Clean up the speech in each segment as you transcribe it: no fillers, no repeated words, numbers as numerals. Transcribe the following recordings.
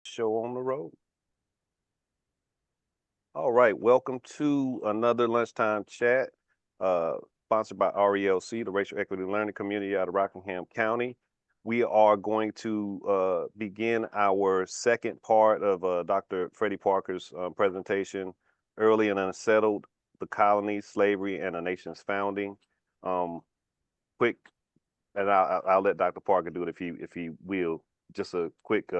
Show on the road. All right, welcome to another lunchtime chat, sponsored by RELC, the Racial Equity Learning Community out of Rockingham County. We are going to begin our second part of Dr. Freddie Parker's presentation, Early and Unsettled, the Colonies, Slavery, and a Nation's Founding. Quick, and I'll let Dr. Parker do it if he will. Just a quick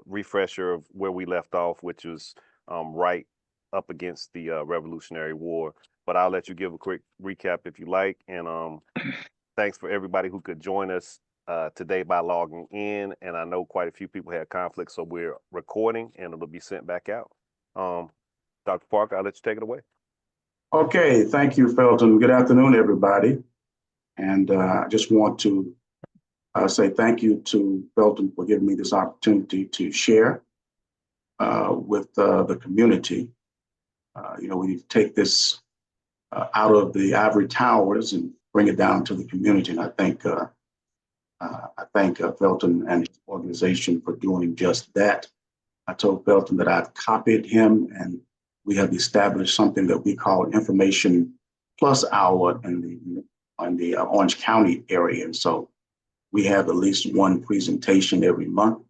refresher of where we left off, which was right up against the Revolutionary War. But I'll let you give a quick recap if you like. And thanks for everybody who could join us today by logging in. And I know quite a few people had conflicts, so we're recording and it'll be sent back out. Dr. Parker, I'll let you take it away. Okay, thank you, Felton. Good afternoon, everybody. And I just want to say thank you to Felton for giving me this opportunity to share with the community. We need to take this out of the ivory towers and bring it down to the community. And I thank Felton and his organization for doing just that. I told Felton that I've copied him, and we have established something that we call Information Plus Hour in the Orange County area. And so we have at least one presentation every month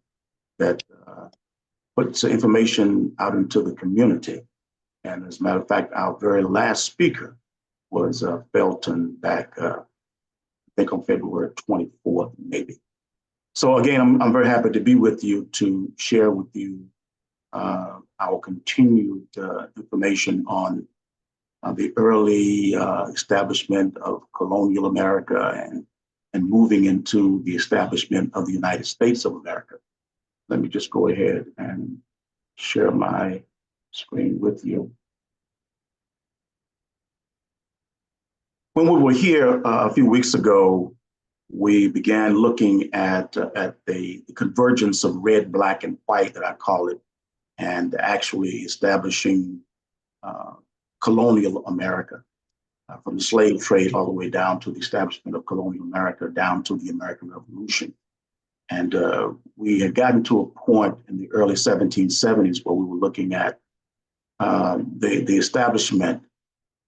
that puts information out into the community. And as a matter of fact, our very last speaker was Felton back, I think on February 24th, maybe. So again, I'm very happy to be with you to share with you our continued information on the early establishment of colonial America and moving into the establishment of the United States of America. Let me just go ahead and share my screen with you. When we were here a few weeks ago, we began looking at the convergence of red, black, and white, that I call it, and actually establishing colonial America, from the slave trade all the way down to the establishment of colonial America, down to the American Revolution. And we had gotten to a point in the early 1770s where we were looking at the establishment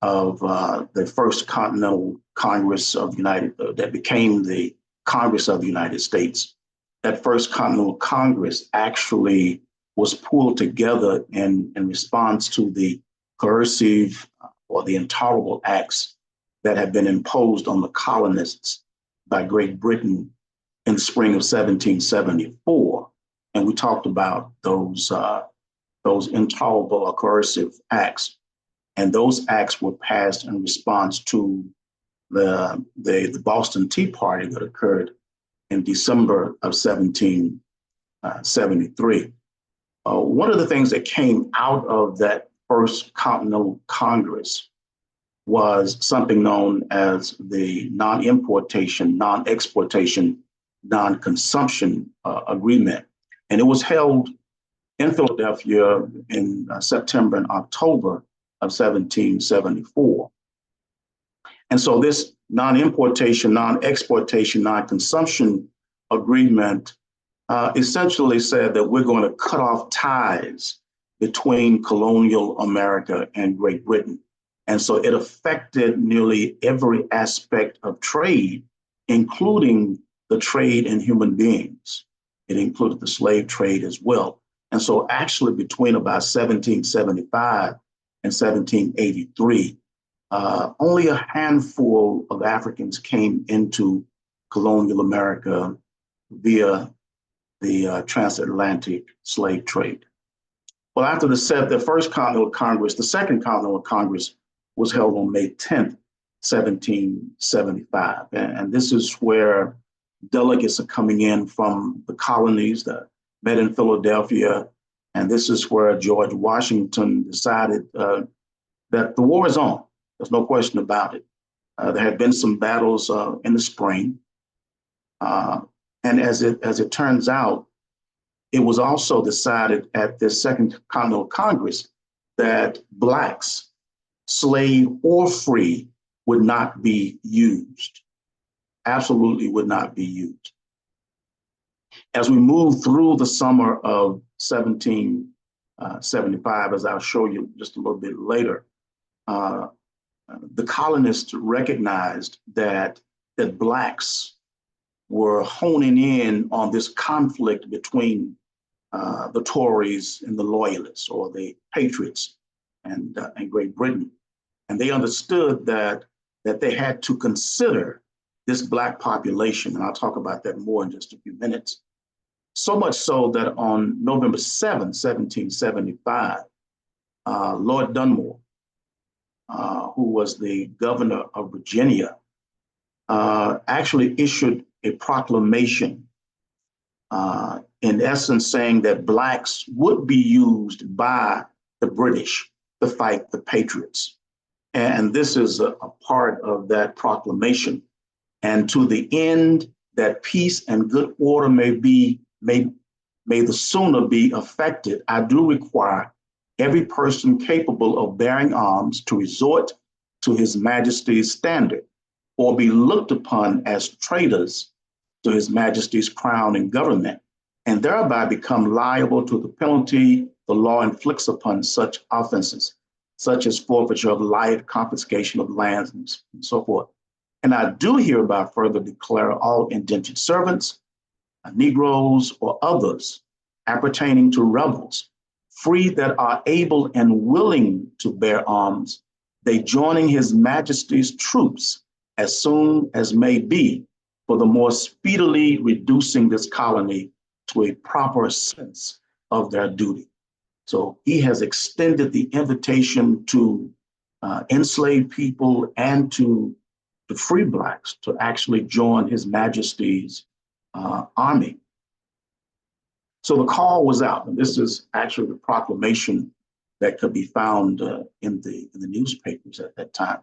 of the first Continental Congress of the that became the Congress of the United States. That first Continental Congress actually was pulled together in response to the coercive or the intolerable acts that had been imposed on the colonists by Great Britain in the spring of 1774. And we talked about those intolerable or coercive acts. And those acts were passed in response to the Boston Tea Party that occurred in December of 1773. One of the things that came out of that first Continental Congress was something known as the non-importation, non-exportation, non-consumption agreement. And it was held in Philadelphia in September and October of 1774. And so this non-importation, non-exportation, non-consumption agreement essentially said that we're going to cut off ties between colonial America and Great Britain. And so it affected nearly every aspect of trade, including the trade in human beings. It included the slave trade as well. And so actually between about 1775 and 1783, only a handful of Africans came into colonial America via the transatlantic slave trade. Well, after the first Continental Congress, the second Continental Congress was held on May 10th, 1775. And this is where delegates are coming in from the colonies that met in Philadelphia. And this is where George Washington decided that the war is on. There's no question about it. There had been some battles in the spring. And as it turns out, it was also decided at the Second Continental Congress that Blacks, slave or free, would not be used. Absolutely would not be used. As we move through the summer of 1775, as I'll show you just a little bit later, the colonists recognized that blacks were honing in on this conflict between the Tories and the Loyalists, or the Patriots, and Great Britain. And they understood that they had to consider this Black population, and I'll talk about that more in just a few minutes. So much so that on November 7, 1775, Lord Dunmore, who was the governor of Virginia, actually issued a proclamation, in essence saying that Blacks would be used by the British to fight the Patriots. And this is a part of that proclamation. And to the end that peace and good order may the sooner be effected, I do require every person capable of bearing arms to resort to His Majesty's standard, or be looked upon as traitors to His Majesty's crown and government, and thereby become liable to the penalty the law inflicts upon such offenses, such as forfeiture of life, confiscation of lands, and so forth. And I do hereby further declare all indentured servants, Negroes, or others appertaining to rebels, free that are able and willing to bear arms, they joining His Majesty's troops as soon as may be, for the more speedily reducing this colony to a proper sense of their duty. So he has extended the invitation to enslaved people and to the free Blacks to actually join His Majesty's army. So the call was out, and this is actually the proclamation that could be found in the newspapers at that time.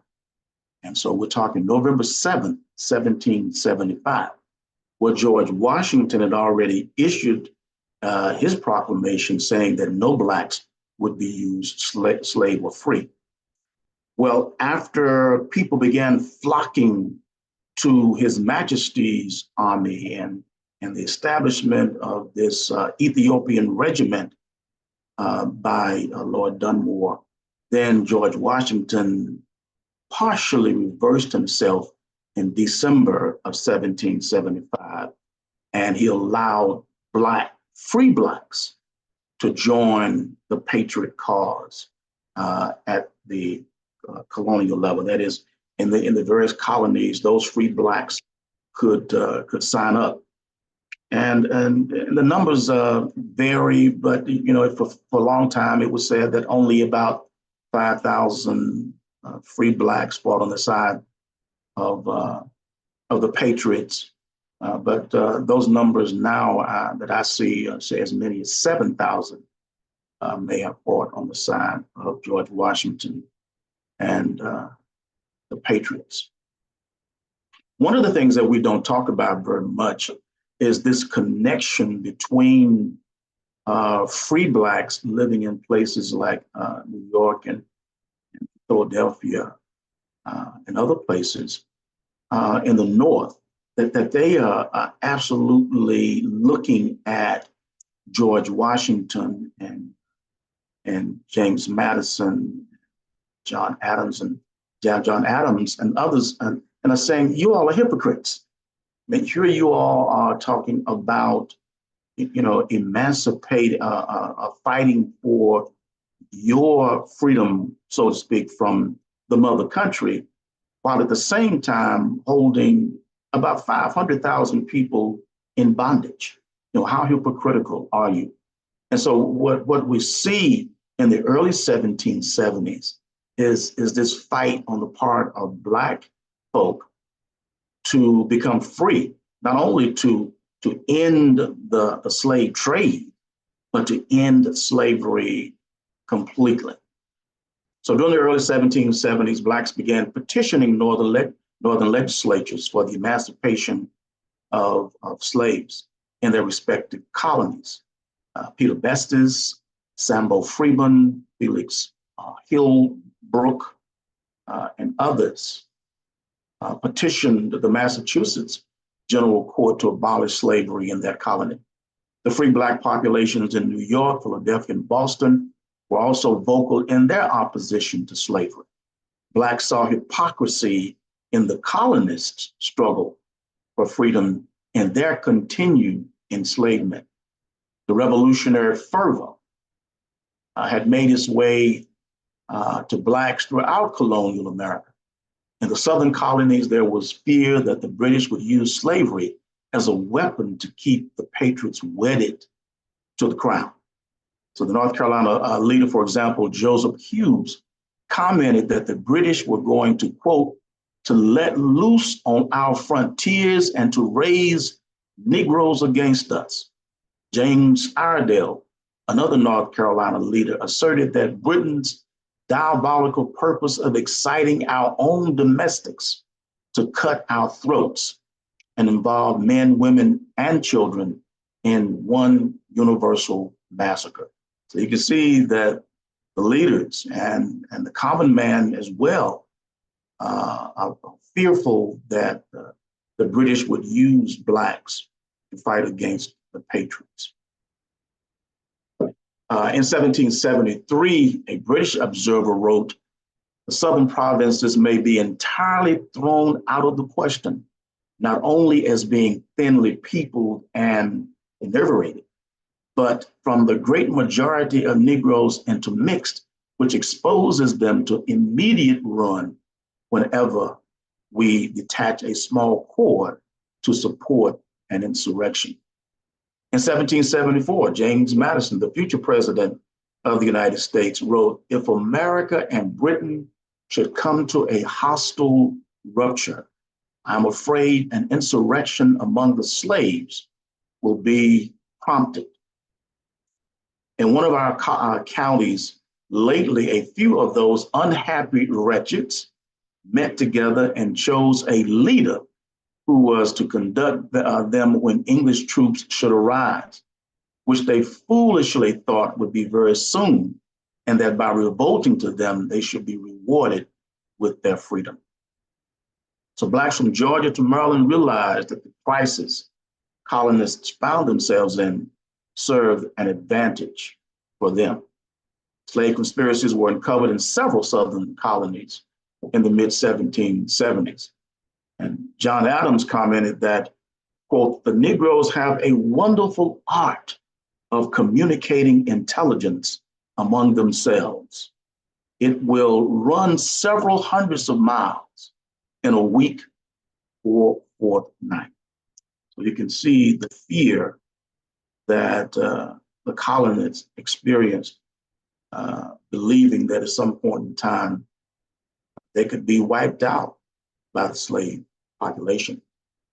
And so we're talking November 7th, 1775, where George Washington had already issued his proclamation saying that no Blacks would be used, slave or free. Well, after people began flocking to His Majesty's army and the establishment of this Ethiopian regiment by Lord Dunmore, then George Washington partially reversed himself in December of 1775, and he allowed free Blacks to join the patriot cause at the colonial level. That is, in the various colonies, those free Blacks could sign up, and the numbers vary. But for a long time, it was said that only about 5,000 free Blacks fought on the side of the Patriots. But those numbers now that I see say as many as 7,000 may have fought on the side of George Washington and the Patriots. One of the things that we don't talk about very much is this connection between free Blacks living in places like New York and Philadelphia and other places in the North, that they are absolutely looking at George Washington and James Madison, John Adams and others, and are saying, you all are hypocrites. Make sure you all are talking about, fighting for your freedom, so to speak, from the mother country, while at the same time holding about 500,000 people in bondage. How hypocritical are you? And so what we see in the early 1770s is this fight on the part of Black folk to become free, not only to end the slave trade, but to end slavery completely. So during the early 1770s, Blacks began petitioning northern legislatures for the emancipation of slaves in their respective colonies. Peter Bestis, Sambo Freeman, Felix Hillbrook, and others petitioned the Massachusetts General Court to abolish slavery in their colony. The free Black populations in New York, Philadelphia, and Boston were also vocal in their opposition to slavery. Blacks saw hypocrisy in the colonists' struggle for freedom and their continued enslavement. The revolutionary fervor had made its way to Blacks throughout colonial America. In the Southern colonies, there was fear that the British would use slavery as a weapon to keep the patriots wedded to the crown. So the North Carolina leader, for example, Joseph Hughes, commented that the British were going to, quote, to let loose on our frontiers and to raise Negroes against us. James Iredell, another North Carolina leader, asserted that Britain's diabolical purpose of exciting our own domestics to cut our throats and involve men, women, and children in one universal massacre. So you can see that the leaders and the common man as well are fearful that the British would use Blacks to fight against the patriots. In 1773, a British observer wrote, the southern provinces may be entirely thrown out of the question, not only as being thinly peopled and enervated, but from the great majority of Negroes intermixed, which exposes them to immediate ruin whenever we detach a small cord to support an insurrection. In 1774, James Madison, the future president of the United States, wrote, if America and Britain should come to a hostile rupture, I'm afraid an insurrection among the slaves will be prompted. In one of our counties lately, a few of those unhappy wretches met together and chose a leader who was to conduct them when English troops should arrive, which they foolishly thought would be very soon, and that by revolting to them, they should be rewarded with their freedom. So Blacks from Georgia to Maryland realized that the crisis colonists found themselves in served an advantage for them. Slave conspiracies were uncovered in several Southern colonies in the mid-1770s. And John Adams commented that, quote, the Negroes have a wonderful art of communicating intelligence among themselves. It will run several hundreds of miles in a week or fortnight. So you can see the fear that the colonists experienced, believing that at some point in time, they could be wiped out by the slave population.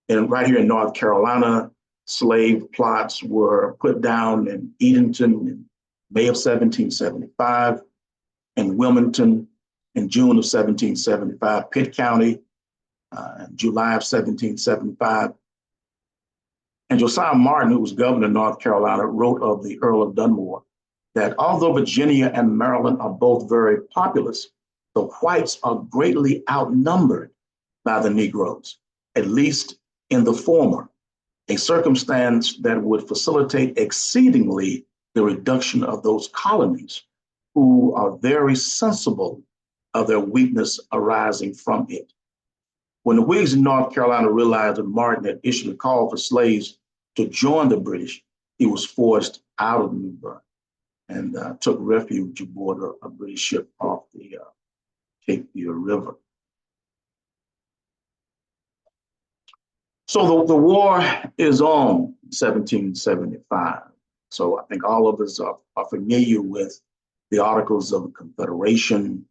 And right here in North Carolina, slave plots were put down in Edenton in May of 1775, in Wilmington in June of 1775, Pitt County in July of 1775. And Josiah Martin, who was governor of North Carolina, wrote of the Earl of Dunmore that although Virginia and Maryland are both very populous, the whites are greatly outnumbered by the Negroes, at least in the former, a circumstance that would facilitate exceedingly the reduction of those colonies who are very sensible of their weakness arising from it. When the Whigs in North Carolina realized that Martin had issued a call for slaves to join the British, he was forced out of New Bern and took refuge aboard a British ship off the Cape Fear River. So the war is on 1775. So I think all of us are familiar with the Articles of Confederation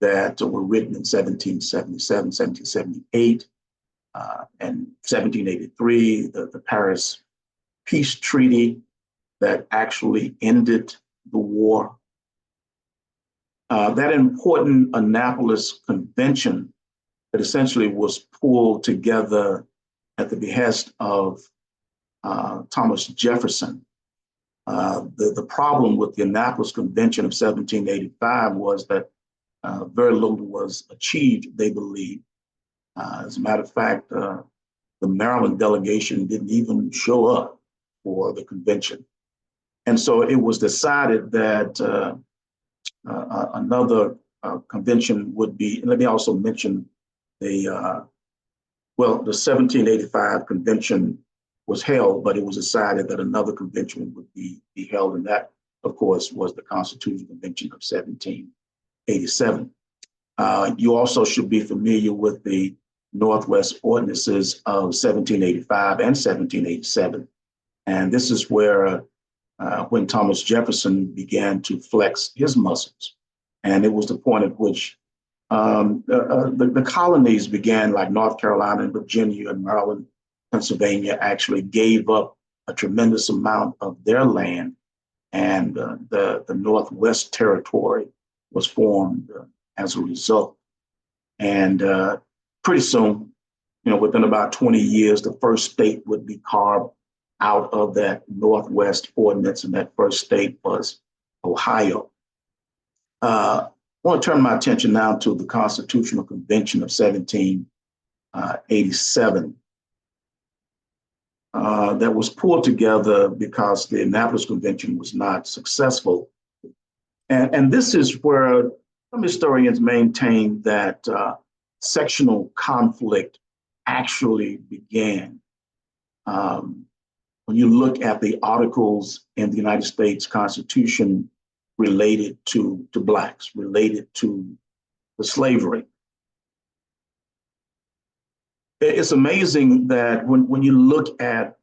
that were written in 1777, 1778, and 1783, the Paris Peace Treaty that actually ended the war. That important Annapolis Convention that essentially was pulled together at the behest of Thomas Jefferson. The problem with the Annapolis Convention of 1785 was that very little was achieved, they believe. As a matter of fact, the Maryland delegation didn't even show up for the convention. And so it was decided that another convention would be, and let me also mention the 1785 convention was held, but it was decided that another convention would be held. And that, of course, was the Constitutional Convention of 1787. You also should be familiar with the Northwest Ordinances of 1785 and 1787. And this is where when Thomas Jefferson began to flex his muscles. And it was the point at which the colonies began, like North Carolina and Virginia and Maryland, Pennsylvania, actually gave up a tremendous amount of their land, and the Northwest Territory was formed as a result. And pretty soon, within about 20 years, the first state would be carved out of that Northwest Ordinance, and that first state was Ohio. I want to turn my attention now to the Constitutional Convention of 1787 that was pulled together because the Annapolis Convention was not successful. And this is where some historians maintain that sectional conflict actually began. When you look at the articles in the United States Constitution related to Blacks, related to the slavery, it's amazing that when you look at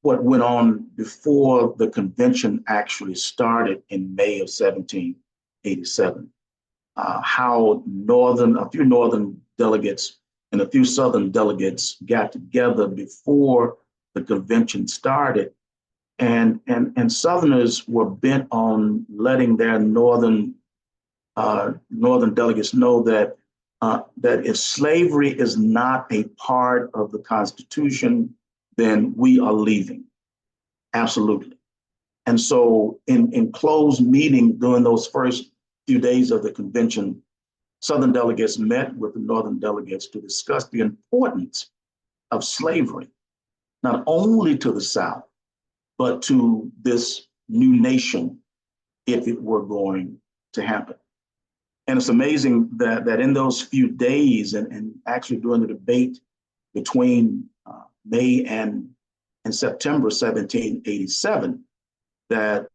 what went on before the convention actually started in May of 1787, how a few northern delegates and a few southern delegates got together before the convention started, and Southerners were bent on letting their northern delegates know that if slavery is not a part of the Constitution, then we are leaving. Absolutely. And so in closed meeting during those first few days of the convention, Southern delegates met with the Northern delegates to discuss the importance of slavery, not only to the South, but to this new nation, if it were going to happen. And it's amazing that in those few days, and actually during the debate between May and September 1787, that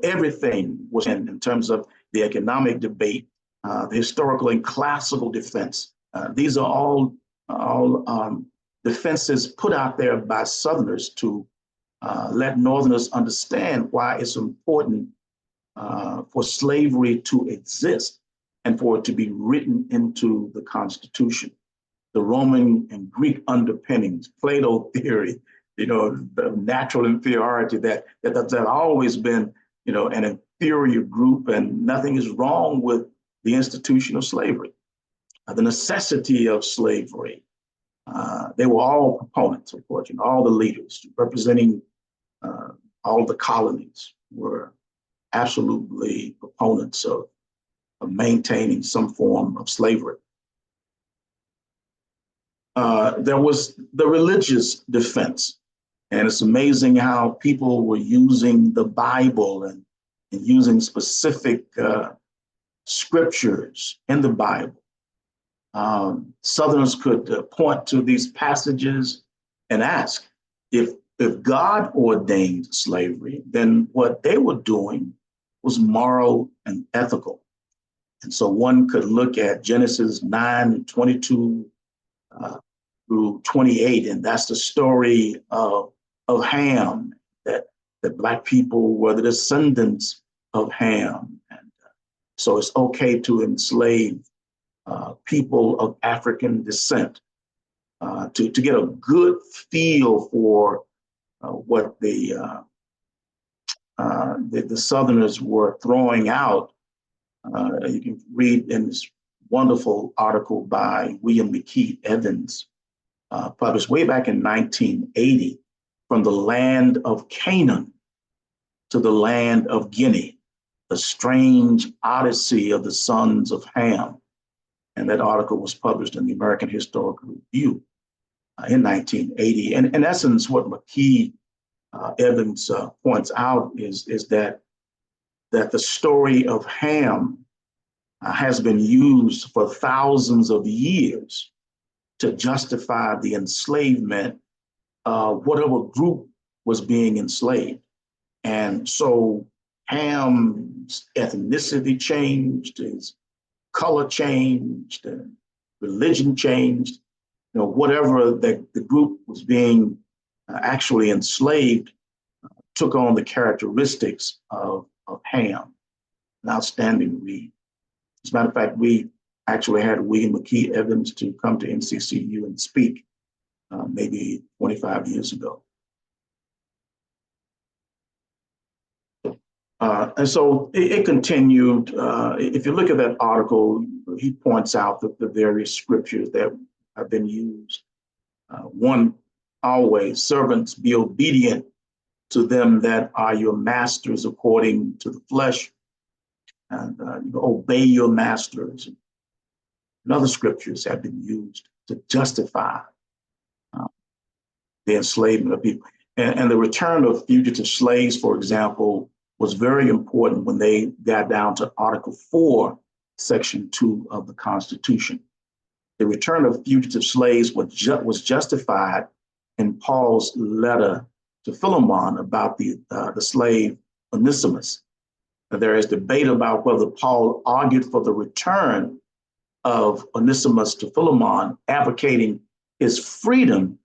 everything was in terms of the economic debate, the historical and classical defense. These are all defenses put out there by Southerners to let Northerners understand why it's important for slavery to exist and for it to be written into the Constitution. The Roman and Greek underpinnings, Plato theory, the natural inferiority that's always been, an inferior group, and nothing is wrong with the institution of slavery. The necessity of slavery. They were all proponents, of course, all the leaders representing all the colonies were absolutely proponents of maintaining some form of slavery. There was the religious defense. And it's amazing how people were using the Bible and using specific scriptures in the Bible. Southerners could point to these passages and ask, if God ordained slavery, then what they were doing was moral and ethical. And so one could look at Genesis 9:22 through 28, and that's the story of Ham, that Black people were the descendants of Ham. And so it's okay to enslave people of African descent, to get a good feel for what the Southerners were throwing out. You can read in this wonderful article by William McKee Evans, published way back in 1980, From the Land of Canaan to the Land of Guinea, the strange odyssey of the sons of Ham. And that article was published in the American Historical Review. in 1980. And in essence, what McKee Evans points out is that the story of Ham has been used for thousands of years to justify the enslavement of whatever group was being enslaved. And so Ham's ethnicity changed, his color changed, and religion changed. You know, whatever the group was being actually enslaved took on the characteristics of Ham. An outstanding read. As a matter of fact, we actually had William McKee Evans to come to NCCU and speak maybe 25 years ago. And so it continued. If you look at that article, he points out the various scriptures that have been used. One, always, servants, be obedient to them that are your masters according to the flesh, and obey your masters. And other scriptures have been used to justify the enslavement of people. And the return of fugitive slaves, for example, was very important when they got down to Article 4, Section 2 of the Constitution. The return of fugitive slaves was justified in Paul's letter to Philemon about the slave Onesimus. There is debate about whether Paul argued for the return of Onesimus to Philemon, advocating his freedom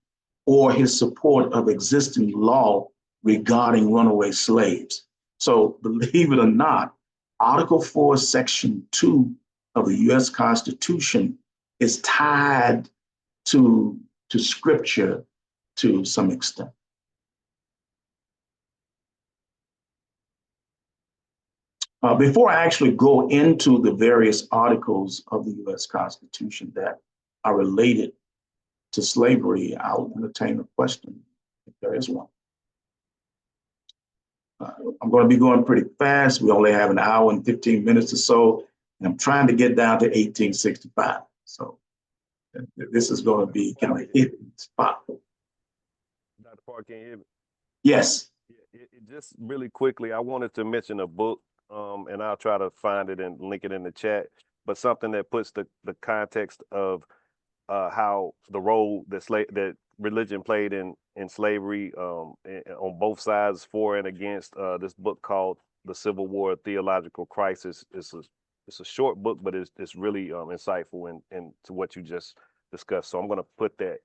or his support of existing law regarding runaway slaves. So believe it or not, Article 4, Section 2 of the US Constitution is tied to scripture to some extent. Before I actually go into the various articles of the US Constitution that are related to slavery, I'll entertain a question if there is one. I'm going to be going pretty fast. We only have an hour and 15 minutes or so, and I'm trying to get down to 1865. So this is going to be kind of hitting spot. Dr. Park, can you hear me? Yes. Just really quickly, I wanted to mention a book, and I'll try to find it and link it in the chat, but something that puts the context of how the role that religion played in slavery on both sides, for and against. This book called The Civil War Theological Crisis. It's a short book, but it's really insightful and to what you just discussed. So I'm going to put that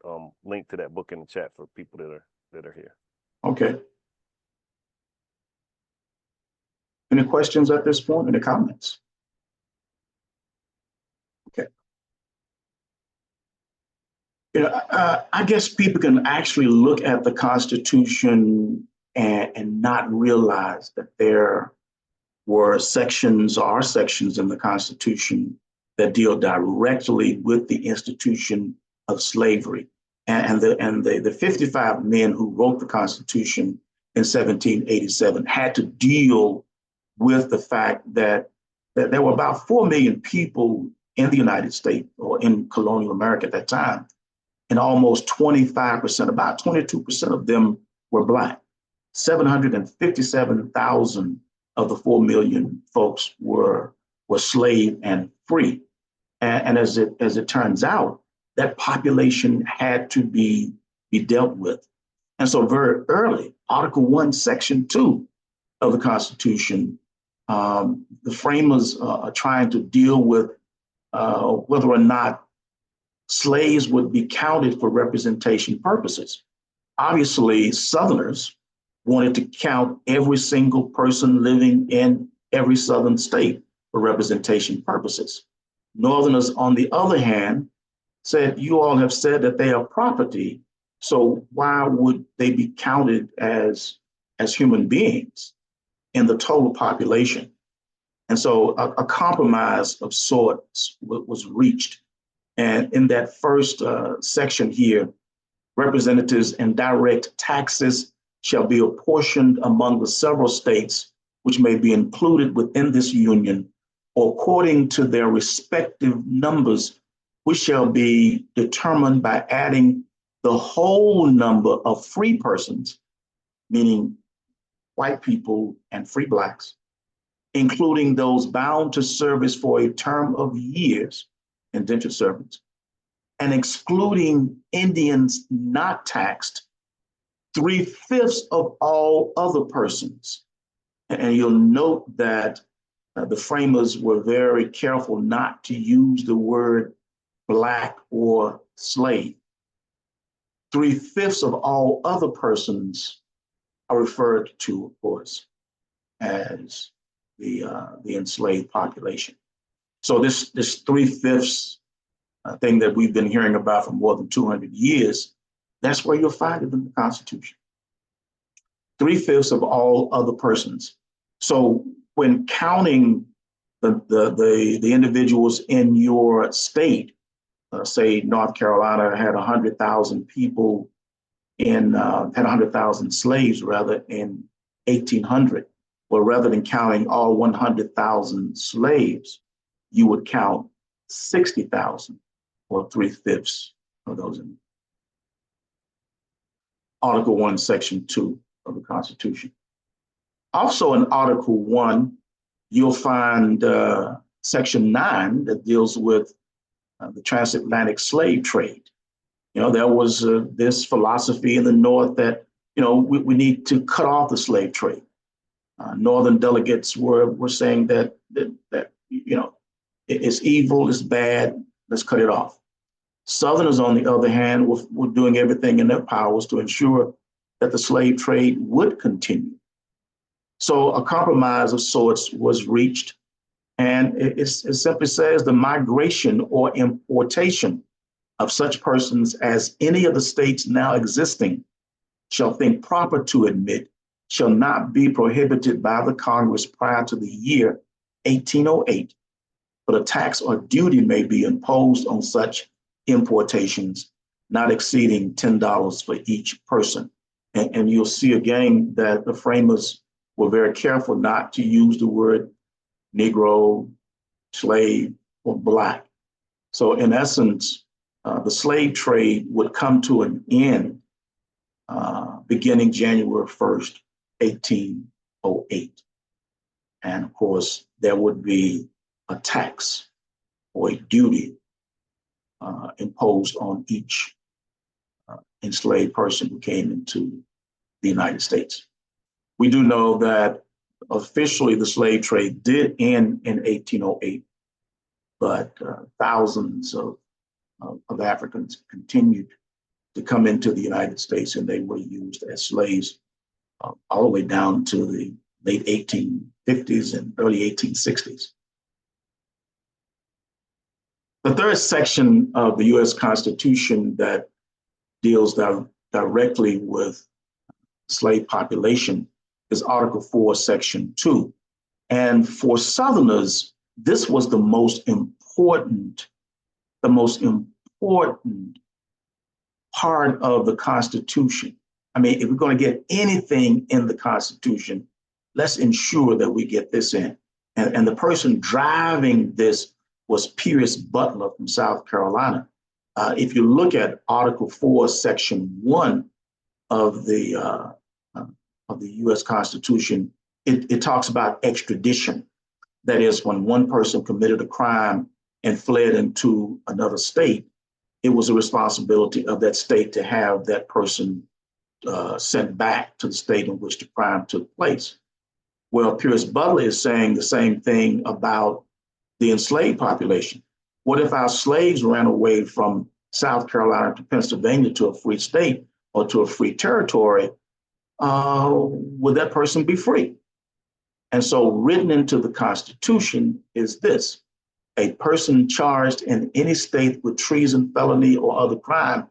link to that book in the chat for people that are here. Okay. Any questions at this point? Any comments? Okay. I guess people can actually look at the Constitution and not realize that there were sections in the Constitution that deal directly with the institution of slavery. And the 55 men who wrote the Constitution in 1787 had to deal with the fact that there were about 4 million people in the United States or in colonial America at that time. And almost 25%, about 22% of them were Black. 757,000 of the 4 million folks were slave and free. And as it turns out, that population had to be dealt with. And so very early, Article 1, Section 2 of the Constitution, the framers are trying to deal with whether or not slaves would be counted for representation purposes. Obviously, Southerners wanted to count every single person living in every Southern state for representation purposes. Northerners, on the other hand, said, you all have said that they are property, so why would they be counted as human beings in the total population? And so a compromise of sorts was reached. And in that first section here, representatives and direct taxes shall be apportioned among the several states which may be included within this union, or according to their respective numbers, which shall be determined by adding the whole number of free persons, meaning white people and free blacks, including those bound to service for a term of years, indentured servants, and excluding Indians not taxed, 3/5 of all other persons. And you'll note that the framers were very careful not to use the word black or slave. 3/5 of all other persons are referred to, of course, as the enslaved population. So this 3/5 thing that we've been hearing about for more than 200 years, that's where you'll find it in the Constitution. 3/5 of all other persons. So when counting the individuals in your state, say North Carolina had 100,000 people had 100,000 slaves rather in 1800. Well, rather than counting all 100,000 slaves, you would count 60,000 or 3/5 of those. Article 1, Section 2 of the Constitution. Also in Article 1, you'll find Section 9 that deals with the transatlantic slave trade. You know, there was this philosophy in the North that, you know, we need to cut off the slave trade. Northern delegates were saying that you know, it's evil, it's bad, let's cut it off. Southerners, on the other hand, were doing everything in their powers to ensure that the slave trade would continue. So a compromise of sorts was reached, and it simply says the migration or importation of such persons as any of the states now existing shall think proper to admit shall not be prohibited by the Congress prior to the year 1808, but a tax or duty may be imposed on such importations not exceeding $10 for each person. And you'll see again that the framers were very careful not to use the word Negro, slave, or black. So in essence, the slave trade would come to an end beginning January 1st, 1808. And of course, there would be a tax or a duty imposed on each enslaved person who came into the United States. We do know that officially the slave trade did end in 1808, but thousands of Africans continued to come into the United States, and they were used as slaves all the way down to the late 1850s and early 1860s. The third section of the U.S. Constitution that deals directly with slave population is Article 4, Section 2. And for Southerners, this was the most important part of the Constitution. I mean, if we're going to get anything in the Constitution, let's ensure that we get this in. And the person driving this was Pierce Butler from South Carolina. If you look at Article 4, Section 1 of the U.S. Constitution, it talks about extradition. That is, when one person committed a crime and fled into another state, it was the responsibility of that state to have that person sent back to the state in which the crime took place. Well, Pierce Butler is saying the same thing about the enslaved population. What if our slaves ran away from South Carolina to Pennsylvania to a free state or to a free territory? Would that person be free? And so written into the Constitution is this: a person charged in any state with treason, felony, or other crime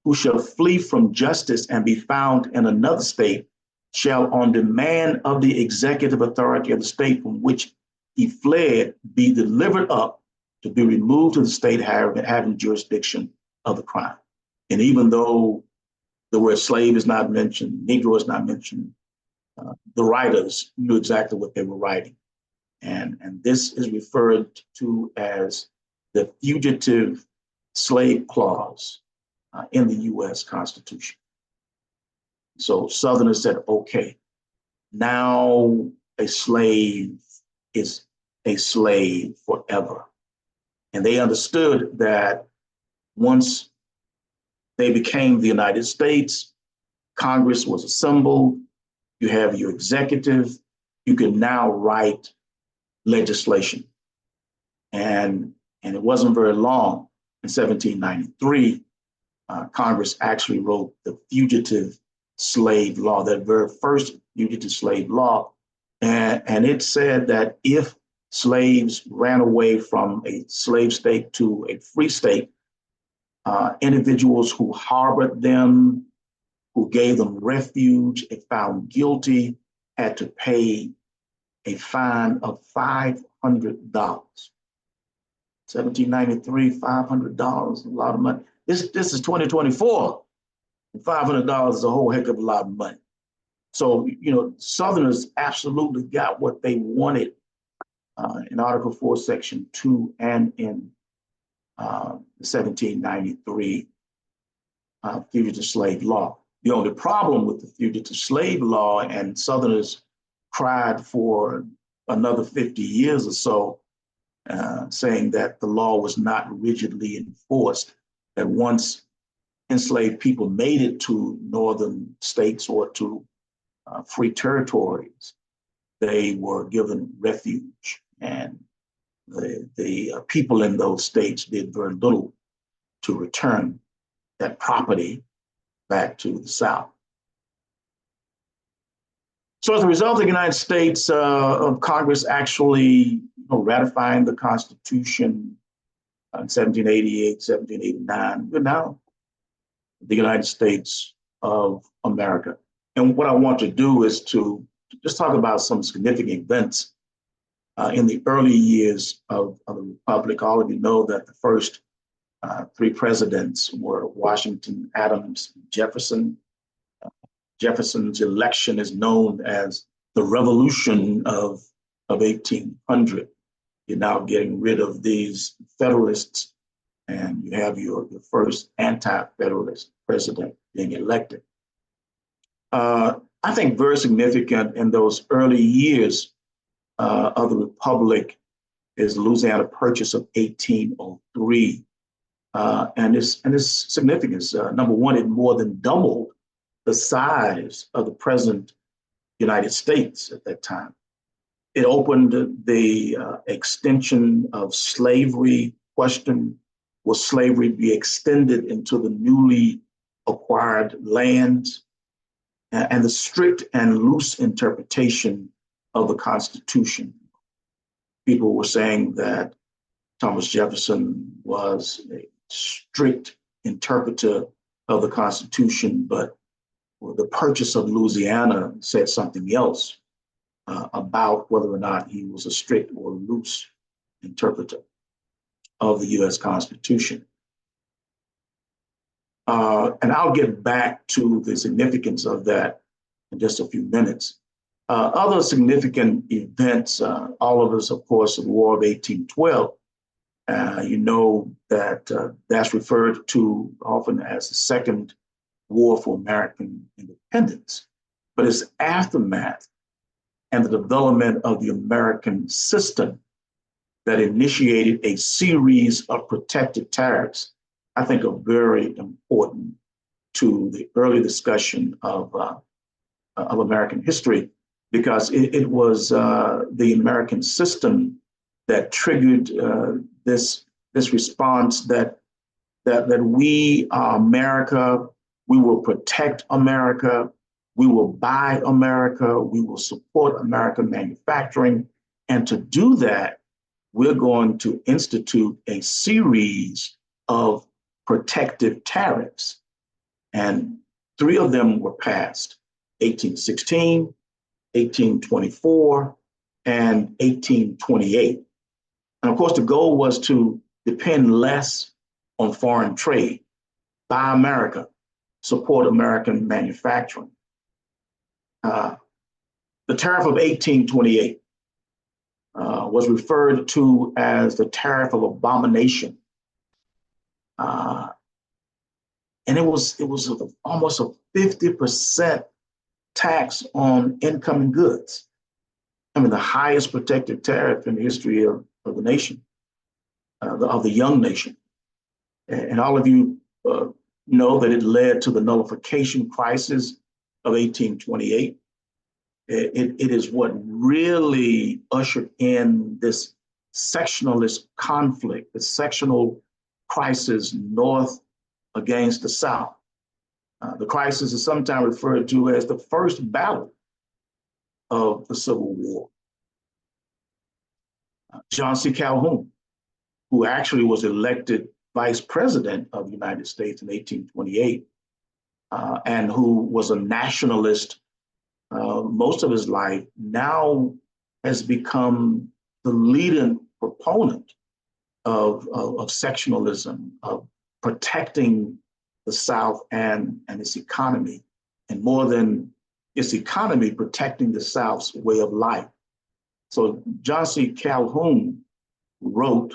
who shall flee from justice and be found in another state shall, on demand of the executive authority of the state from which he fled, be delivered up to be removed to the state having jurisdiction of the crime. And even though the word slave is not mentioned, Negro is not mentioned, the writers knew exactly what they were writing. And this is referred to as the Fugitive Slave Clause in the U.S. Constitution. So Southerners said, okay, now a slave is a slave forever. And they understood that once they became the United States, Congress was assembled, you have your executive, you can now write legislation. And it wasn't very long, in 1793, Congress actually wrote the Fugitive Slave Law, that very first fugitive slave law. And it said that if slaves ran away from a slave state to a free state, individuals who harbored them, who gave them refuge, if found guilty, had to pay a fine of $500. 1793, $500, a lot of money. This is 2024. $500 is a whole heck of a lot of money. So, you know, Southerners absolutely got what they wanted in Article 4, Section 2, and in 1793 Fugitive Slave Law. The only problem with the Fugitive Slave Law, and Southerners cried for another 50 years or so, saying that the law was not rigidly enforced, that once enslaved people made it to northern states or to free territories, they were given refuge, and the people in those states did very little to return that property back to the South. So as a result, the United States of Congress actually ratifying the Constitution in 1788, 1789, we're now the United States of America. And what I want to do is to just talk about some significant events in the early years of the Republic. All of you know that the first three presidents were Washington, Adams, Jefferson. Jefferson's election is known as the Revolution of 1800. You're now getting rid of these Federalists, and you have your first anti-Federalist president being elected. I think very significant in those early years of the Republic is the Louisiana Purchase of 1803. And its significance, number one, it more than doubled the size of the present United States at that time. It opened the extension of slavery question. Will slavery be extended into the newly acquired lands? And the strict and loose interpretation of the Constitution. People were saying that Thomas Jefferson was a strict interpreter of the Constitution, but the purchase of Louisiana said something else about whether or not he was a strict or loose interpreter of the U.S. Constitution. And I'll get back to the significance of that in just a few minutes. Other significant events, all of us, of course, the War of 1812, you know that that's referred to often as the Second War for American Independence, but its aftermath and the development of the American system that initiated a series of protective tariffs, I think are very important to the early discussion of American history, because it was the American system that triggered this response that we are America, we will protect America, we will buy America, we will support American manufacturing, and to do that, we're going to institute a series of protective tariffs. And three of them were passed: 1816, 1824, and 1828. And of course, the goal was to depend less on foreign trade, buy America, support American manufacturing. The tariff of 1828 was referred to as the tariff of abomination. and it was almost a 50% tax on incoming goods. I mean, the highest protected tariff in the history of the nation, of the young nation. And all of you know that it led to the nullification crisis of 1828. It is what really ushered in this sectionalist conflict, the sectional crisis North against the South. The crisis is sometimes referred to as the first battle of the Civil War. John C. Calhoun, who actually was elected vice president of the United States in 1828, and who was a nationalist most of his life, now has become the leading proponent of sectionalism, of protecting the South and its economy, and more than its economy, protecting the South's way of life. So John C. Calhoun wrote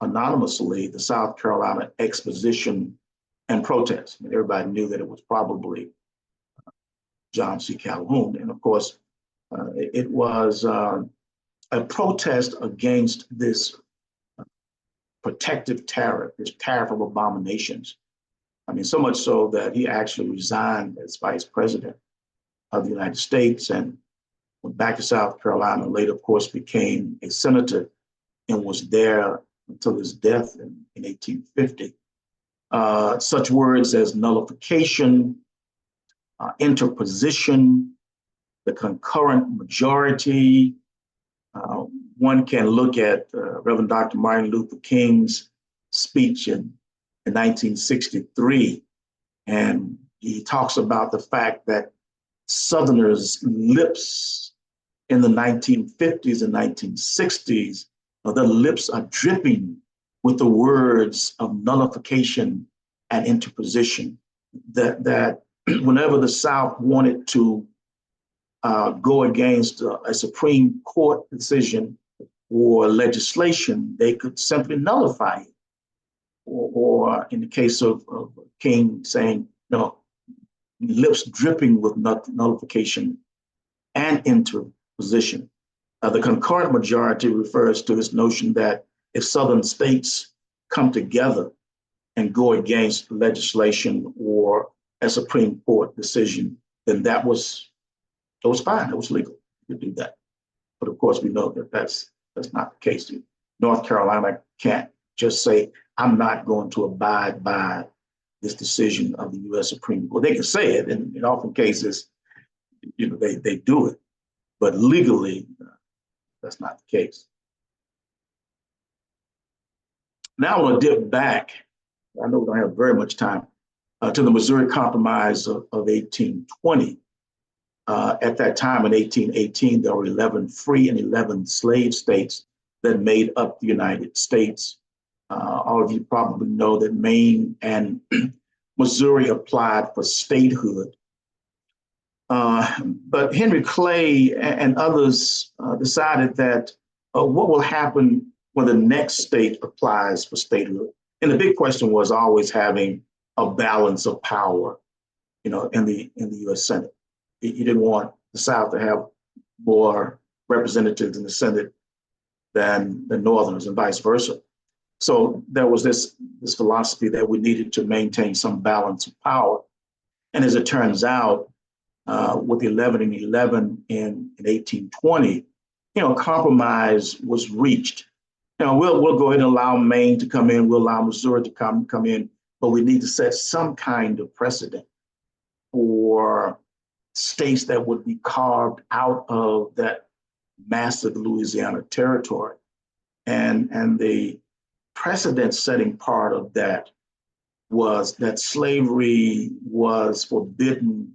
anonymously the South Carolina Exposition and Protest. I mean, everybody knew that it was probably John C. Calhoun. And of course, it was a protest against this protective tariff, this tariff of abominations. I mean, so much so that he actually resigned as vice president of the United States and went back to South Carolina, later, of course, became a senator and was there until his death in 1850. Such words as nullification, interposition, the concurrent majority. One can look at Reverend Dr. Martin Luther King's speech in 1963, and he talks about the fact that Southerners' lips in the 1950s and 1960s, their lips are dripping with the words of nullification and interposition. That whenever the South wanted to go against a Supreme Court decision or legislation, they could simply nullify it. Or in the case of King saying, no, lips dripping with nullification and interposition. The concurrent majority refers to this notion that if Southern states come together and go against legislation or a Supreme Court decision, then that was fine, it was legal to do that. But of course, we know that that's not the case. North Carolina can't just say, I'm not going to abide by this decision of the U.S. Supreme Court. They can say it, and in often cases, they do it, but legally, that's not the case. Now I want to dip back. I know we don't have very much time to the Missouri Compromise of 1820. At that time, in 1818, there were 11 free and 11 slave states that made up the United States. All of you probably know that Maine and Missouri applied for statehood. But Henry Clay and others decided that what will happen when the next state applies for statehood? And the big question was always having a balance of power, in the U.S. Senate. You didn't want the South to have more representatives in the Senate than the Northerners and vice versa. So there was this philosophy that we needed to maintain some balance of power. And as it turns out, with 11 and 11 in 1820, a compromise was reached. We'll go ahead and allow Maine to come in, we'll allow Missouri to come in, but we need to set some kind of precedent for states that would be carved out of that massive Louisiana territory. And the precedent-setting part of that was that slavery was forbidden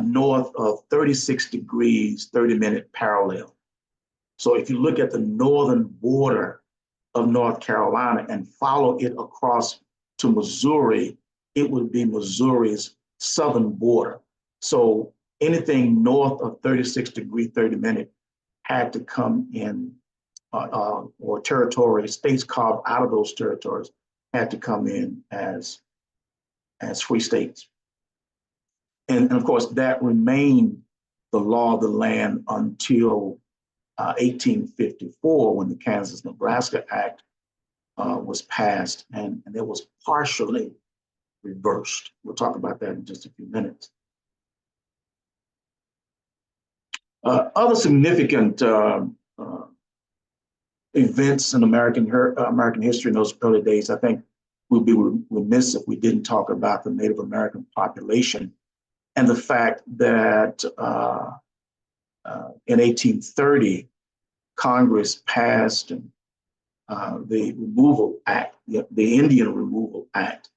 north of 36 degrees, 30-minute parallel. So if you look at the northern border of North Carolina and follow it across to Missouri, it would be Missouri's southern border. So anything north of 36 degree, 30-minute had to come in, or territory, states carved out of those territories had to come in as as free states. And of course, that remained the law of the land until 1854, when the Kansas-Nebraska Act was passed, and it was partially reversed. We'll talk about that in just a few minutes. Other significant events in American history in those early days, I think we'd be remiss if we didn't talk about the Native American population and the fact that in 1830, Congress passed the Removal Act, the Indian Removal Act.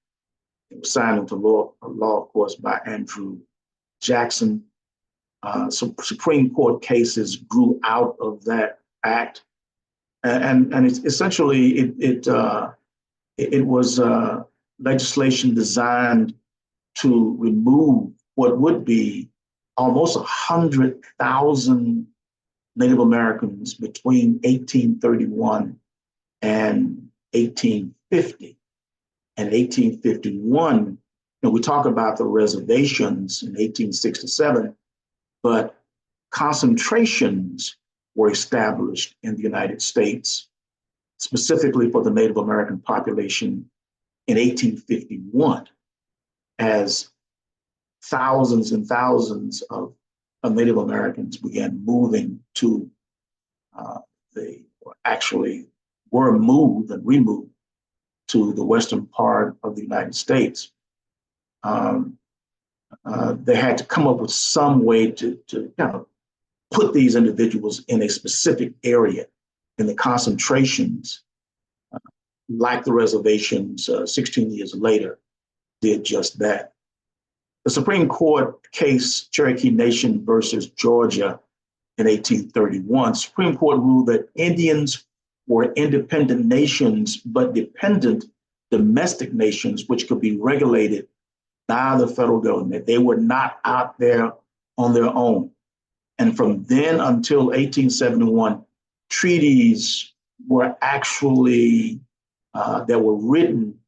It was signed into law, of course, by Andrew Jackson. Some Supreme Court cases grew out of that act, and it's essentially it was legislation designed to remove what would be almost 100,000 Native Americans between 1831 and 1850. And 1851, we talk about the reservations in 1867, but concentrations were established in the United States, specifically for the Native American population in 1851, as thousands and thousands of Native Americans began moving to actually were moved and removed to the western part of the United States. They had to come up with some way to kind of put these individuals in a specific area, and the concentrations, like the reservations 16 years later, did just that. The Supreme Court case, Cherokee Nation versus Georgia in 1831, Supreme Court ruled that Indians were independent nations, but dependent domestic nations, which could be regulated by the federal government. They were not out there on their own. And from then until 1871, treaties were actually, that were written,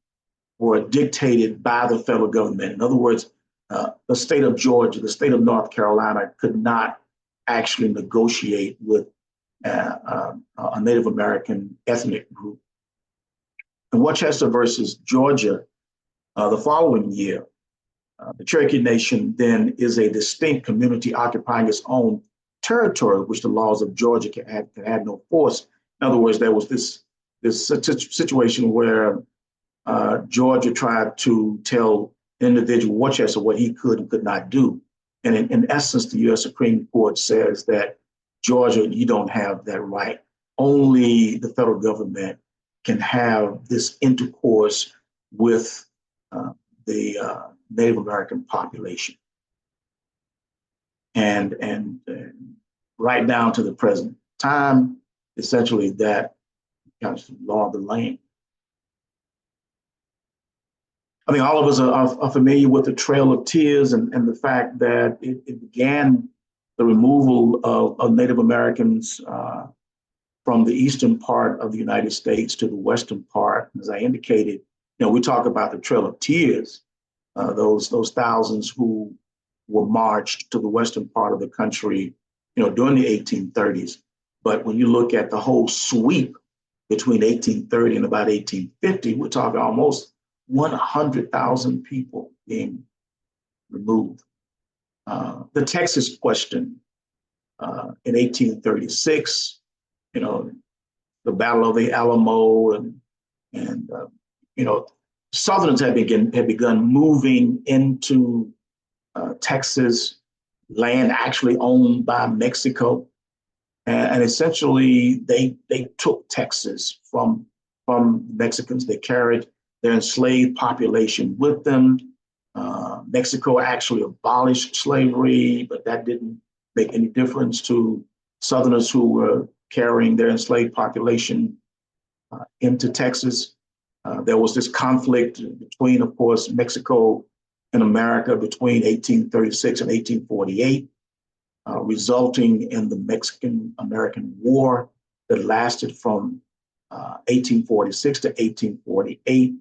were dictated by the federal government. In other words, the state of Georgia, the state of North Carolina could not actually negotiate with a Native American ethnic group. In Worcester versus Georgia, the following year, the Cherokee Nation then is a distinct community occupying its own territory, which the laws of Georgia can have no force. In other words, there was this situation where Georgia tried to tell individual Worcester what he could and could not do. And in essence, the U.S. Supreme Court says that Georgia, you don't have that right. Only the federal government can have this intercourse with the Native American population. And right down to the present time, essentially that becomes the law of the land. I mean, all of us are familiar with the Trail of Tears and the fact that it began the removal of Native Americans from the eastern part of the United States to the western part. As I indicated, we talk about the Trail of Tears, those thousands who were marched to the western part of the country, during the 1830s. But when you look at the whole sweep between 1830 and about 1850, we're talking almost 100,000 people being removed. The Texas question in 1836, the Battle of the Alamo, and Southerners had begun moving into Texas, land actually owned by Mexico, and essentially they took Texas from Mexicans. They carried their enslaved population with them. Mexico actually abolished slavery, but that didn't make any difference to Southerners who were carrying their enslaved population into Texas. There was this conflict between, of course, Mexico and America between 1836 and 1848, resulting in the Mexican-American War that lasted from 1846 to 1848.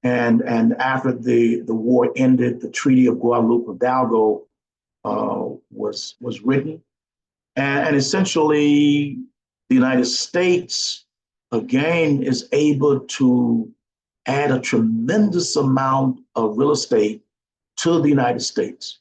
And after the war ended, the Treaty of Guadalupe Hidalgo was written. And essentially, the United States, again, is able to add a tremendous amount of real estate to the United States.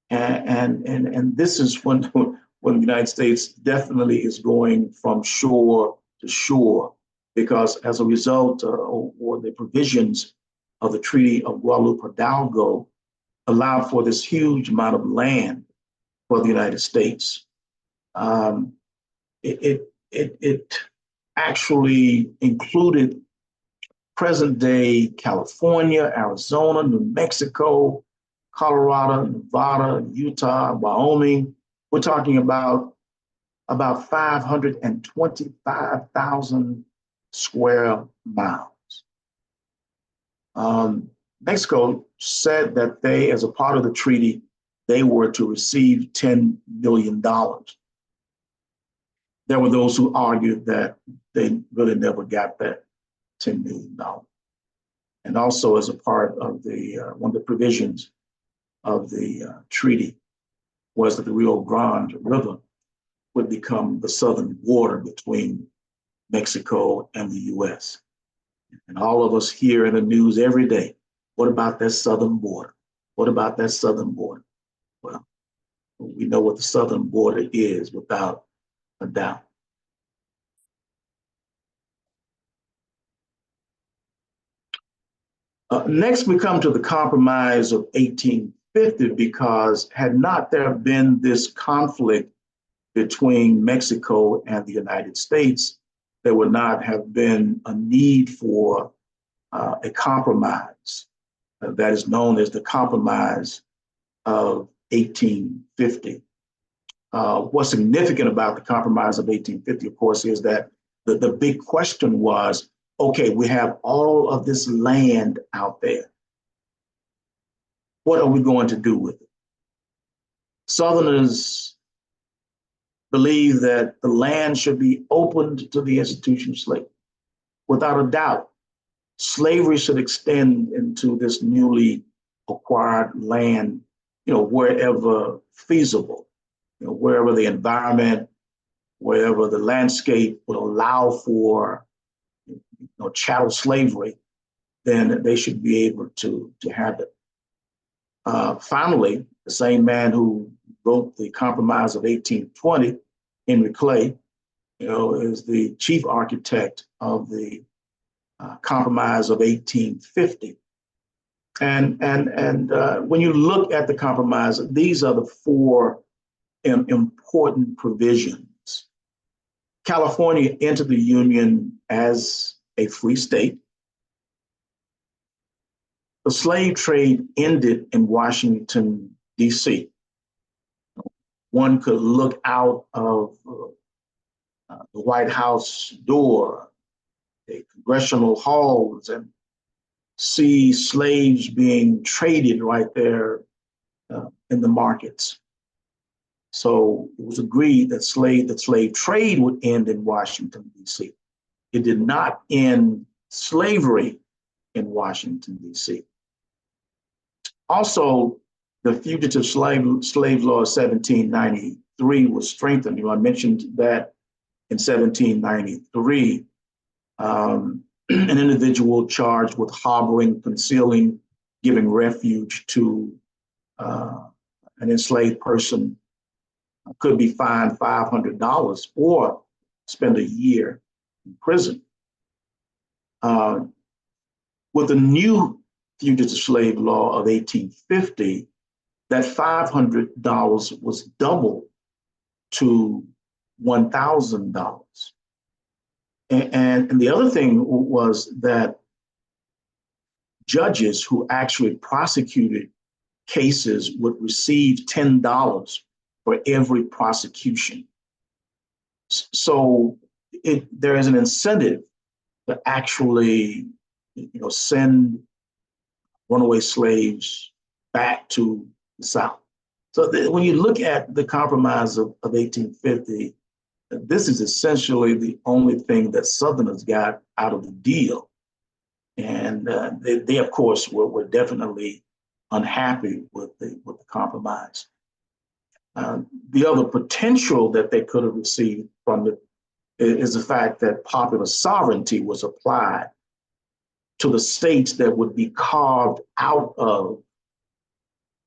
And this is when the United States definitely is going from shore to shore, because as a result, or the provisions of the Treaty of Guadalupe Hidalgo allowed for this huge amount of land for the United States. It actually included present day California, Arizona, New Mexico, Colorado, Nevada, Utah, Wyoming. We're talking about 525,000 square miles. Mexico said that they, as a part of the treaty, they were to receive $10 million. There were those who argued that they really never got that $10 million. And also, as a part of the one of the provisions of the treaty was that the Rio Grande River would become the southern border between Mexico and the US. And all of us hear in the news every day, what about that southern border? What about that southern border? Well, we know what the southern border is without a doubt. Next, we come to the Compromise of 1850, because had not there been this conflict between Mexico and the United States, there would not have been a need for a compromise that is known as the Compromise of 1850. What's significant about the Compromise of 1850, of course, is that the big question was, okay, we have all of this land out there. What are we going to do with it? Southerners believe that the land should be opened to the institution of slavery. Without a doubt, slavery should extend into this newly acquired land, wherever feasible, wherever the environment, wherever the landscape would allow for chattel slavery, then they should be able to have it. Finally, the same man who wrote the Compromise of 1820, Henry Clay, is the chief architect of the Compromise of 1850. And when you look at the Compromise, these are the four important provisions. California entered the Union as a free state. The slave trade ended in Washington, D.C. One could look out of the White House door, the congressional halls, and see slaves being traded right there in the markets. So it was agreed that slave trade would end in Washington, D.C. It did not end slavery in Washington, D.C. Also, the Fugitive Slave Law of 1793 was strengthened. I mentioned that in 1793, an individual charged with harboring, concealing, giving refuge to an enslaved person could be fined $500 or spend a year in prison. With the new Fugitive Slave Law of 1850, that $500 was doubled to $1,000. And the other thing was that judges who actually prosecuted cases would receive $10 for every prosecution. So there is an incentive to actually send runaway slaves back to the South. So when you look at the Compromise of 1850, this is essentially the only thing that Southerners got out of the deal. And they of course, were definitely unhappy with the compromise. The other potential that they could have received from it is the fact that popular sovereignty was applied to the states that would be carved out of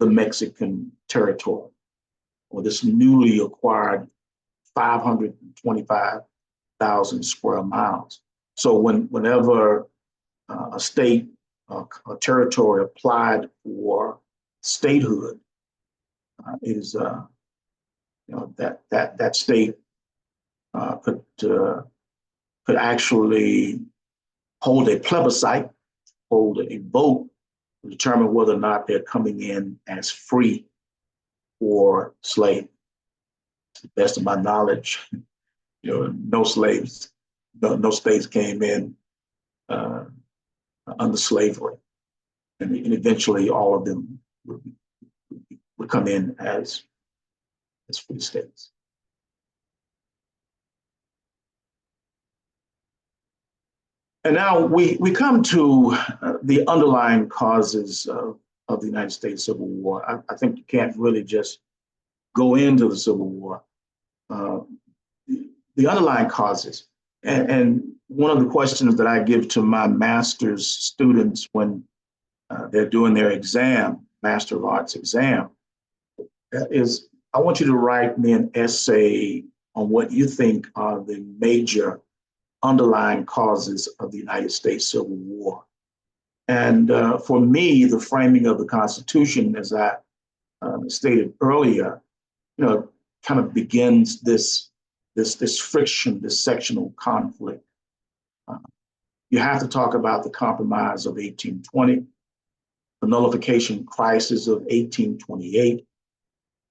the Mexican territory, or this newly acquired 525,000 square miles. So whenever a state, a territory applied for statehood, that state could actually hold a plebiscite, hold a vote to determine whether or not they're coming in as free or slave. To the best of my knowledge, no slaves, no states came in under slavery, and eventually all of them would come in as free states. And now we come to the underlying causes of the United States Civil War. I think you can't really just go into the Civil War. The underlying causes, and one of the questions that I give to my master's students when they're doing their exam, Master of Arts exam, is I want you to write me an essay on what you think are the major underlying causes of the United States Civil War. And for me, the framing of the Constitution, as I stated earlier, kind of begins this friction, this sectional conflict. You have to talk about the Compromise of 1820, the nullification crisis of 1828,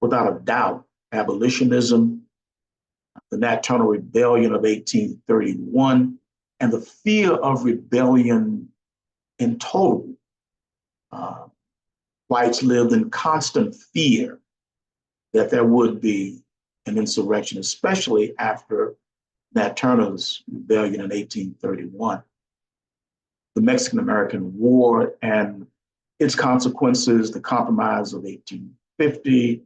without a doubt, abolitionism, the Nat Turner Rebellion of 1831, and the fear of rebellion in total. Whites lived in constant fear that there would be an insurrection, especially after Nat Turner's rebellion in 1831. The Mexican-American War and its consequences, the Compromise of 1850,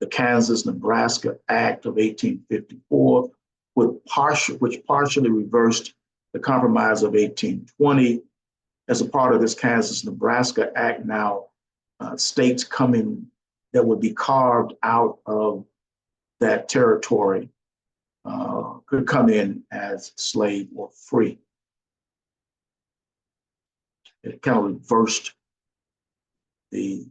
the Kansas-Nebraska Act of 1854, which partially reversed the Compromise of 1820. As a part of this Kansas-Nebraska Act now, states coming that would be carved out of that territory could come in as slave or free. It kind of reversed to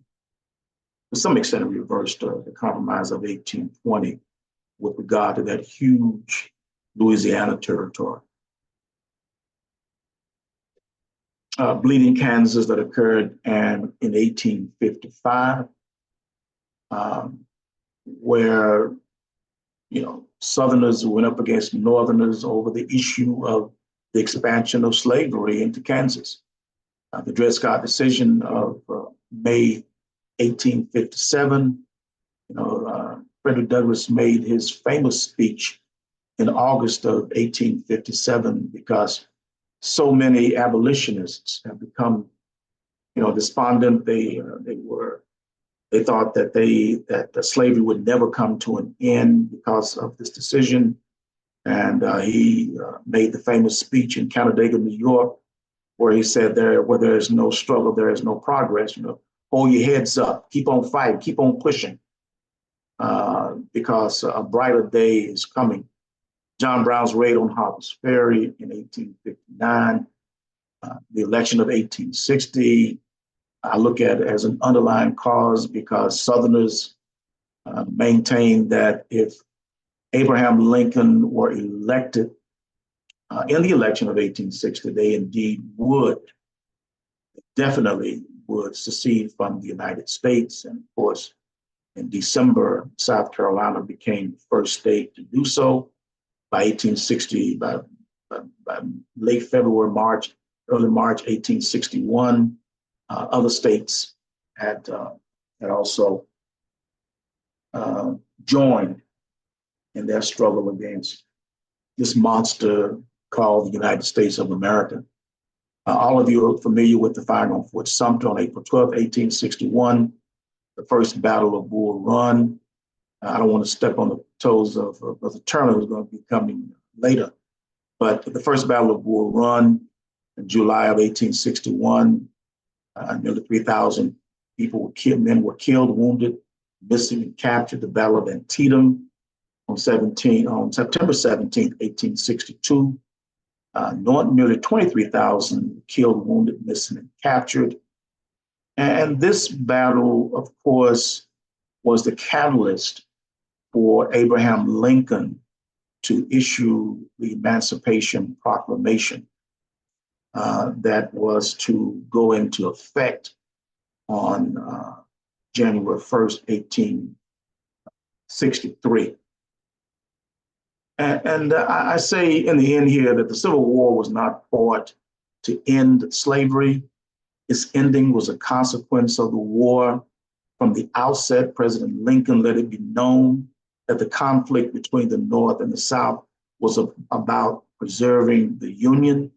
some extent, it reversed the Compromise of 1820 with regard to that huge Louisiana territory. Bleeding Kansas that occurred in 1855, where Southerners went up against Northerners over the issue of the expansion of slavery into Kansas. The Dred Scott decision of May 1857, Freddie Douglass made his famous speech in August of 1857 because so many abolitionists have become, despondent. They thought that slavery would never come to an end because of this decision, and he made the famous speech in Canandaigua, New York, where he said, "Where there is no struggle, there is no progress. Hold your heads up, keep on fighting, keep on pushing, because a brighter day is coming." John Brown's raid on Harper's Ferry in 1859, the election of 1860, I look at it as an underlying cause because Southerners maintained that if Abraham Lincoln were elected in the election of 1860, they indeed definitely would secede from the United States. And of course, in December, South Carolina became the first state to do so. By 1860, by late February, early March 1861, other states had also joined in their struggle against this monster called the United States of America. All of you are familiar with the firing on Fort Sumter on April 12, 1861, the first Battle of Bull Run. I don't want to step on the toes of the Turner, who's going to be coming later. But the first Battle of Bull Run in July of 1861, nearly 3,000 people were killed, men were killed, wounded, missing, and captured. The Battle of Antietam on September 17, 1862. Nearly 23,000 killed, wounded, missing, and captured. And this battle, of course, was the catalyst for Abraham Lincoln to issue the Emancipation Proclamation that was to go into effect on January 1st, 1863. And I say in the end here that the Civil War was not fought to end slavery. Its ending was a consequence of the war. From the outset, President Lincoln let it be known that the conflict between the North and the South was about preserving the Union,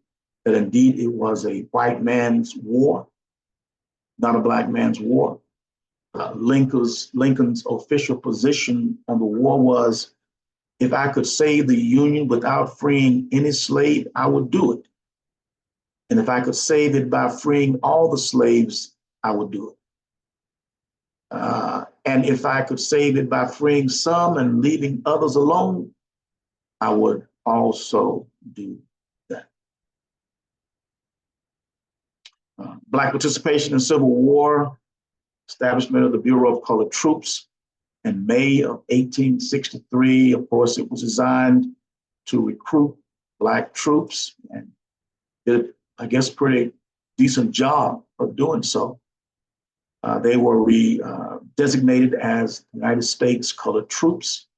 that indeed it was a white man's war, not a black man's war. Lincoln's official position on the war was, if I could save the Union without freeing any slave, I would do it. And if I could save it by freeing all the slaves, I would do it. And if I could save it by freeing some and leaving others alone, I would also do that. Black participation in Civil War, establishment of the Bureau of Colored Troops in May of 1863. Of course, it was designed to recruit Black troops and did, I guess, pretty decent job of doing so. They were designated as United States Colored Troops,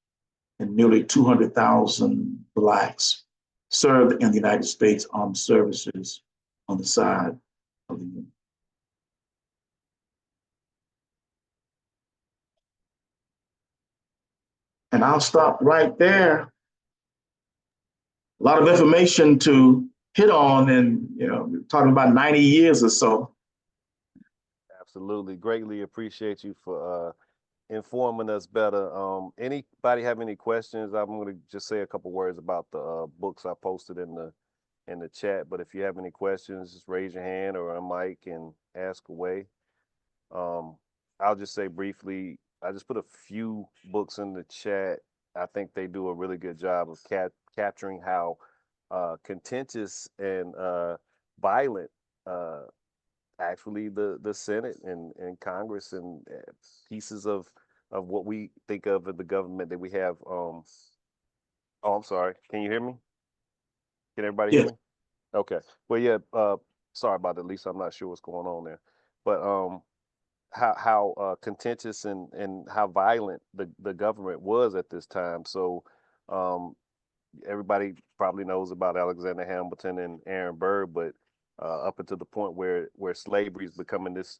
and nearly 200,000 Blacks served in the United States Armed Services on the side of the Union. And I'll stop right there. A lot of information to hit on, and we're talking about 90 years or so. Absolutely. Greatly appreciate you for informing us better. Anybody have any questions? I'm going to just say a couple words about the books I posted in the chat. But if you have any questions, just raise your hand or a mic and ask away. I'll just say briefly, I just put a few books in the chat. I think they do a really good job of capturing how contentious and violent actually the Senate and Congress and pieces of what we think of as the government that we have. Oh, I'm sorry. Can you hear me? Can everybody hear me? Okay. Well, yeah. Sorry about that, Lisa. I'm not sure what's going on there, but how contentious and how violent the government was at this time. So everybody probably knows about Alexander Hamilton and Aaron Burr, but up until the point where slavery is becoming this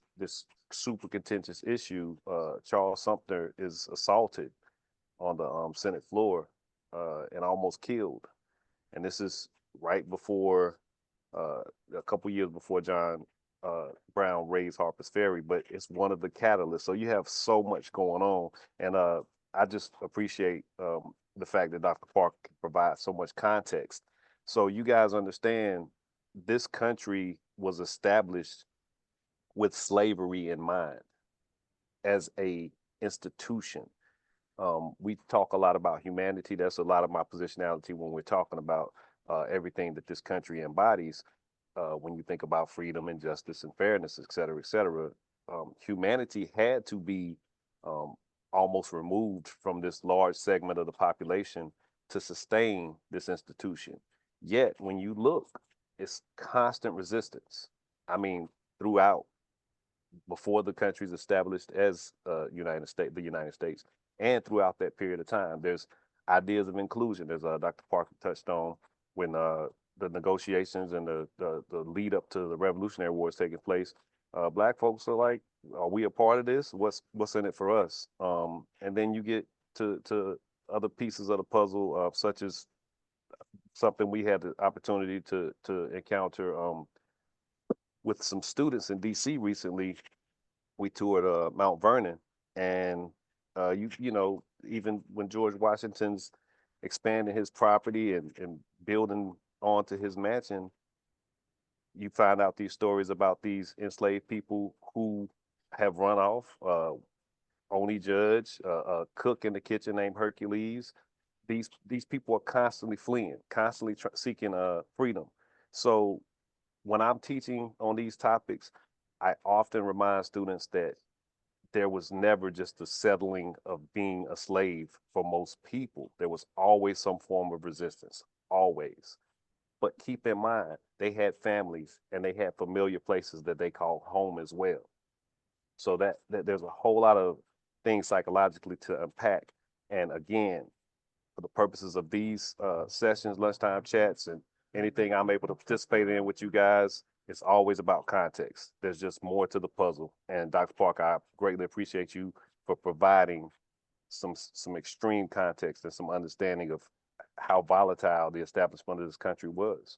super contentious issue, Charles Sumter is assaulted on the Senate floor and almost killed. And this is right before a couple years before John Brown raised Harper's Ferry, but it's one of the catalysts. So you have so much going on, and I just appreciate the fact that Dr. Park provides so much context. So you guys understand this country was established with slavery in mind as a institution. We talk a lot about humanity. That's a lot of my positionality when we're talking about everything that this country embodies. When you think about freedom and justice and fairness, et cetera, humanity had to be almost removed from this large segment of the population to sustain this institution. Yet, when you look, it's constant resistance. I mean, throughout, before the country's established as the United States, and throughout that period of time, there's ideas of inclusion, as Dr. Parker touched on, when the negotiations and the lead up to the Revolutionary War is taking place. Black folks are like, are we a part of this? What's in it for us? And then you get to other pieces of the puzzle, such as something we had the opportunity to encounter with some students in DC recently. We toured Mount Vernon, and you know, even when George Washington's expanding his property and building onto his mansion, you find out these stories about these enslaved people who have run off. Only Judge, a cook in the kitchen named Hercules. These people are constantly fleeing, constantly seeking freedom. So when I'm teaching on these topics, I often remind students that there was never just the settling of being a slave for most people. There was always some form of resistance, always. But keep in mind, they had families and they had familiar places that they called home as well. So that there's a whole lot of things psychologically to unpack. And again, for the purposes of these sessions, lunchtime chats, and anything I'm able to participate in with you guys, it's always about context. There's just more to the puzzle. And Dr. Parker, I greatly appreciate you for providing some extreme context and some understanding of how volatile the establishment of this country was.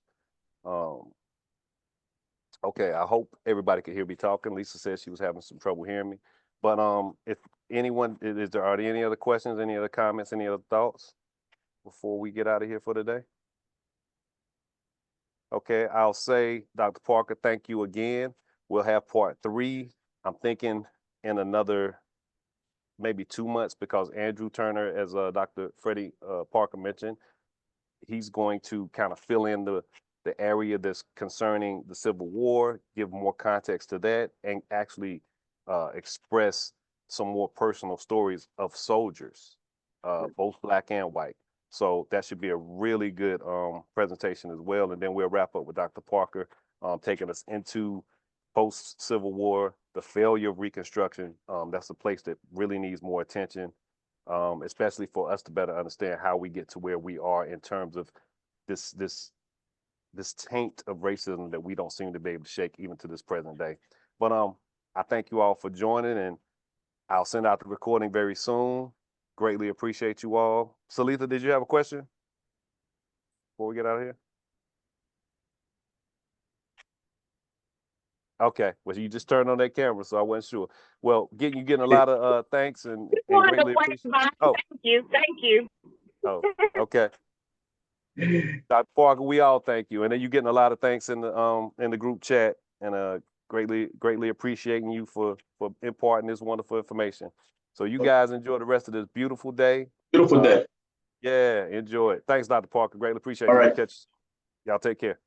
Okay, I hope everybody could hear me talking. Lisa said she was having some trouble hearing me. But if anyone, are there any other questions, any other comments, any other thoughts before we get out of here for today? Okay, I'll say, Dr. Parker, thank you again. We'll have part 3. I'm thinking in another maybe 2 months, because Andrew Turner, as Dr. Freddie Parker mentioned, he's going to kind of fill in the area that's concerning the Civil War, give more context to that, and actually express some more personal stories of soldiers, both Black and white. So that should be a really good presentation as well. And then we'll wrap up with Dr. Parker taking us into post-Civil War, the failure of Reconstruction. That's a place that really needs more attention, especially for us to better understand how we get to where we are in terms of this taint of racism that we don't seem to be able to shake even to this present day. But I thank you all for joining, and I'll send out the recording very soon. Greatly appreciate you all. Salitha, did you have a question before we get out of here? Okay, well, you just turned on that camera, so I wasn't sure. Well, you getting a lot of thanks and greatly appreciate. Oh, thank you. Oh, okay. Dr. Parker, we all thank you, and then you getting a lot of thanks in the group chat, and greatly appreciating you for imparting this wonderful information. So you guys enjoy the rest of this beautiful day. Beautiful day. Yeah, enjoy it. Thanks, Dr. Parker. Greatly appreciate All you. right. Y'all take care.